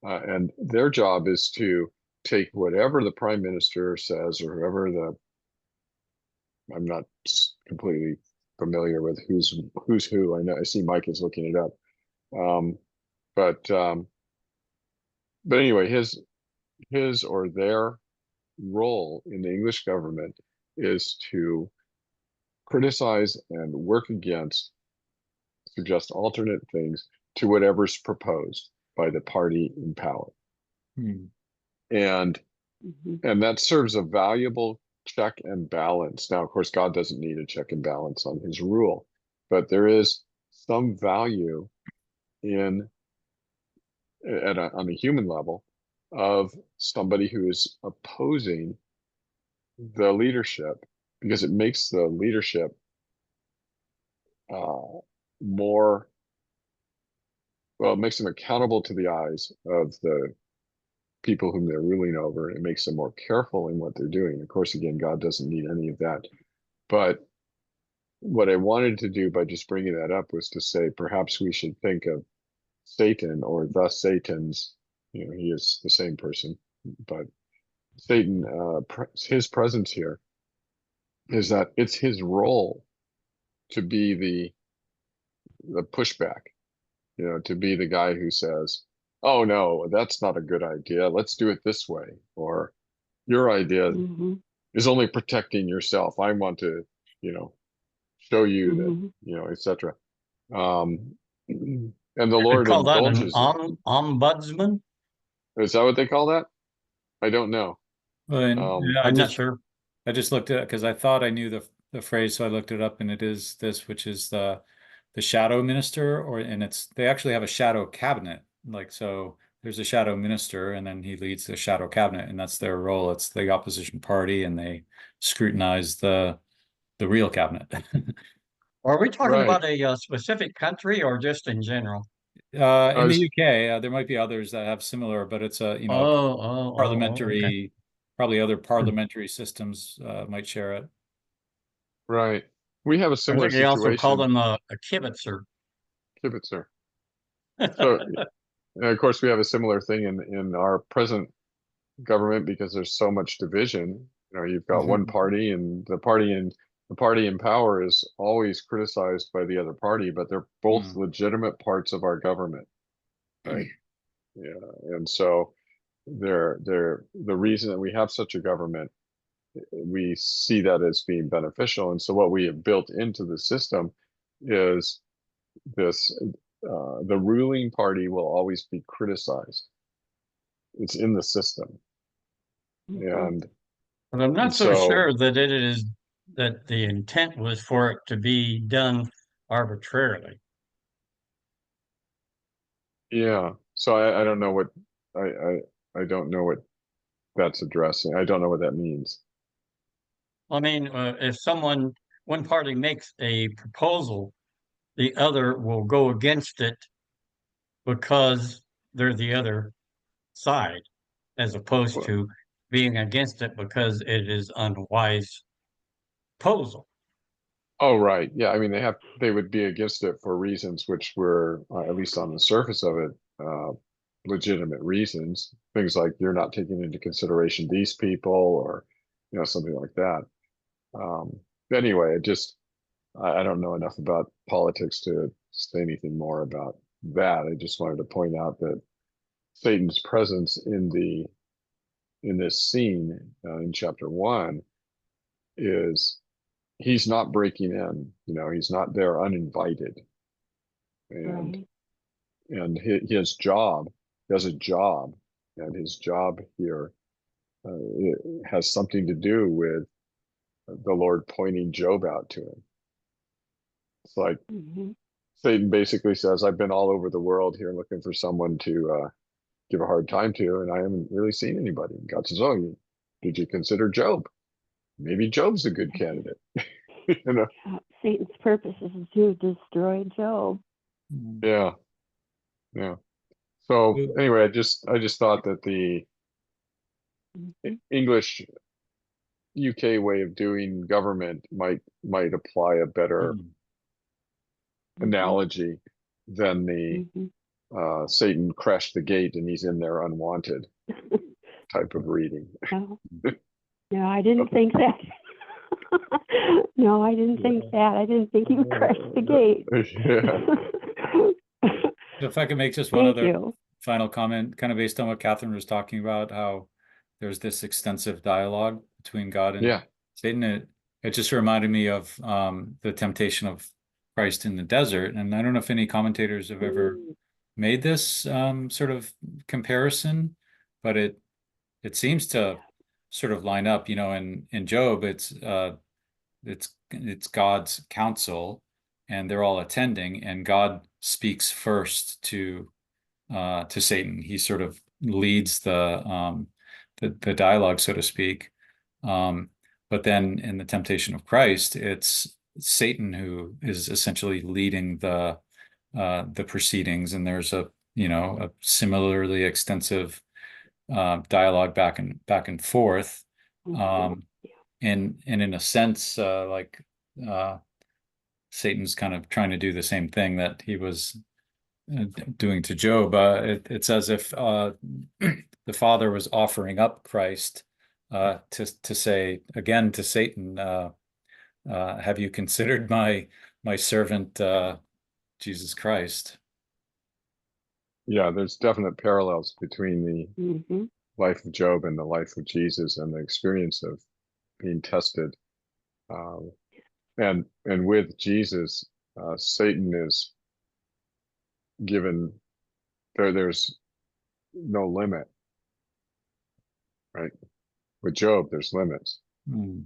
And their job is to take whatever the prime minister says, or whoever I'm not completely familiar with who's who. I know, I see Mike is looking it up. But anyway, his or their role in the English government is to criticize and work against, suggest alternate things to whatever's proposed by the party in power. And that serves a valuable check and balance. Now, of course, God doesn't need a check and balance on his rule, but there is some value on a human level of somebody who is opposing the leadership, because it makes the leadership more, well, it makes them accountable to the eyes of the people whom they're ruling over. It makes them more careful in what they're doing. Of course, again, God doesn't need any of that. But what I wanted to do by just bringing that up was to say, perhaps we should think of Satan, or the Satans, you know, he is the same person, but Satan, his presence here is that it's his role to be the pushback, you know, to be the guy who says, oh no, that's not a good idea. Let's do it this way. Or your idea
Mm-hmm.
is only protecting yourself. I want to, you know, show you that,
Mm-hmm.
you know, etc. And the
They
Lord
call that an
indulges.
ombudsman?
Is that what they call that? I don't know.
Well, and
Um,
yeah,
I'm not sure.
I just looked at it because I thought I knew the phrase, so I looked it up, and it is this, which is the shadow minister, and they actually have a shadow cabinet. Like, so there's a shadow minister, and then he leads the shadow cabinet, and that's their role. It's the opposition party, and they scrutinize the real cabinet.
Are we talking
right.
about a specific country or just in general?
I
In the
was,
UK, there might be others that have similar, but it's a,
Okay.
parliamentary, probably other parliamentary systems might share it.
right. We have a
I
similar
think they also call
situation,
them a kibitzer.
Kibitzer. So, and of course, we have a similar thing in our present government because there's so much division. You know, you've got one party, and the party in power is always criticized by the other party, but they're both legitimate parts of our government, right? Yeah, and so the reason that we have such a government, we see that as being beneficial. And so what we have built into the system is this, the ruling party will always be criticized. It's in the system.
Mm-hmm.
And,
But I'm not
and
so
so,
sure that it is that the intent was for it to be done arbitrarily.
yeah, so I don't know what, I don't know what that's addressing. I don't know what that means.
I mean, if one party makes a proposal, the other will go against it because they're the other side, as opposed
Well,
to being against it because it is unwise proposal.
oh, right. Yeah, I mean, they would be against it for reasons which were, at least on the surface of it, legitimate reasons. Things like you're not taking into consideration these people, or, you know, something like that. Anyway, I don't know enough about politics to say anything more about that. I just wanted to point out that Satan's presence in this scene, in chapter 1, is he's not breaking in. You know, he's not there uninvited. And
Right.
his job, he has a job, and his job here, it has something to do with the Lord pointing Job out to him. It's like
Mm-hmm.
Satan basically says, I've been all over the world here looking for someone to give a hard time to, and I haven't really seen anybody. And God says, oh, did you consider Job? Maybe Job's a good candidate. You know?
Satan's purpose is to destroy Job.
Yeah, yeah. So anyway, I just thought that the English UK way of doing government might apply a better analogy than the
Mm-hmm.
Satan crashed the gate and he's in there unwanted type of reading.
No, no, I didn't think that. No, I didn't think that. I didn't think he would crash the gate.
Yeah.
If I could make just one
Thank
other
you.
final comment, kind of based on what Catherine was talking about, how there's this extensive dialogue between God and
Yeah.
Satan. It just reminded me of the temptation of Christ in the desert. And I don't know if any commentators have ever made this sort of comparison, but it seems to sort of line up. You know, in Job, it's God's counsel, and they're all attending, and God speaks first to Satan. He sort of leads the dialogue, so to speak. But then in the temptation of Christ, it's Satan who is essentially leading the proceedings, and there's a similarly extensive dialogue back and forth. And in a sense, like Satan's kind of trying to do the same thing that he was doing to Job. It's as if the Father was offering up Christ to say again to Satan, have you considered my servant Jesus Christ?
Yeah, there's definite parallels between the
Mm-hmm.
life of Job and the life of Jesus and the experience of being tested. Um, and with Jesus, Satan is given there's no limit, right? With Job, there's limits.
Mm.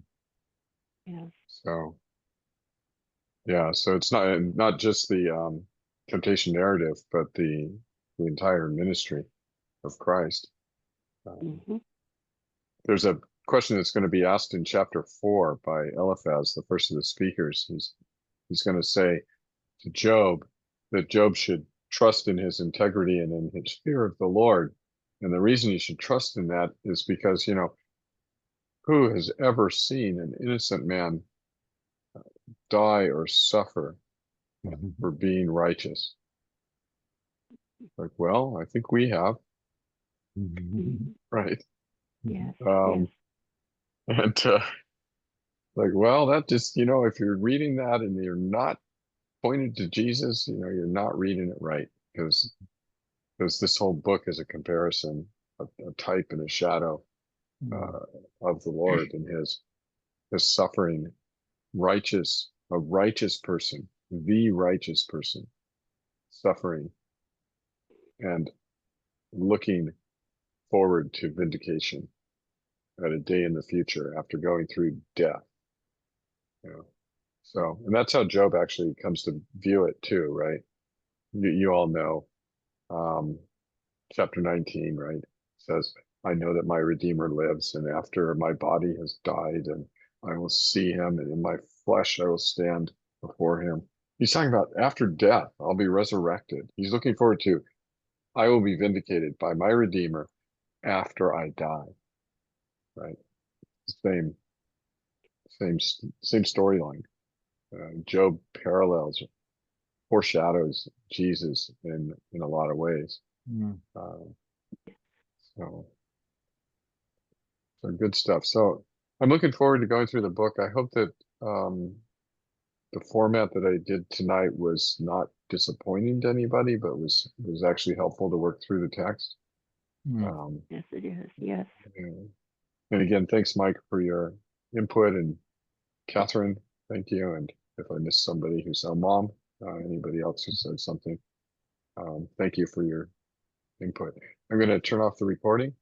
Yes.
So yeah, so it's not just the temptation narrative, but the entire ministry of Christ.
Mm-hmm.
There's a question that's going to be asked in chapter 4 by Eliphaz, the first of the speakers. He's going to say to Job that Job should trust in his integrity and in his fear of the Lord. And the reason he should trust in that is because, who has ever seen an innocent man die or suffer for being righteous? Like, well, I think we have,
Mm-hmm.
right?
Yes.
Um,
Yes.
and like, well, that just, if you're reading that and you're not pointed to Jesus, you're not reading it right, because this whole book is a comparison, a type and a shadow
Mm.
of the Lord and his suffering, a righteous person, the righteous person, suffering and looking forward to vindication at a day in the future after going through death. So, and that's how Job actually comes to view it too, right? You all know, chapter 19, right? Says, I know that my Redeemer lives, and after my body has died, and I will see him, and in my flesh I will stand before him. He's talking about after death, I'll be resurrected. He's looking forward to, I will be vindicated by my Redeemer after I die, right? Same, same storyline. Job parallels, foreshadows Jesus in a lot of ways.
Mm.
So good stuff. So I'm looking forward to going through the book. I hope that the format that I did tonight was not disappointing to anybody, but was actually helpful to work through the text.
Mm.
Yes, it is. Yes.
And again, thanks, Mike, for your input, and Catherine, thank you. And if I missed somebody who's a mom, anybody else who said something, thank you for your input. I'm going to turn off the recording.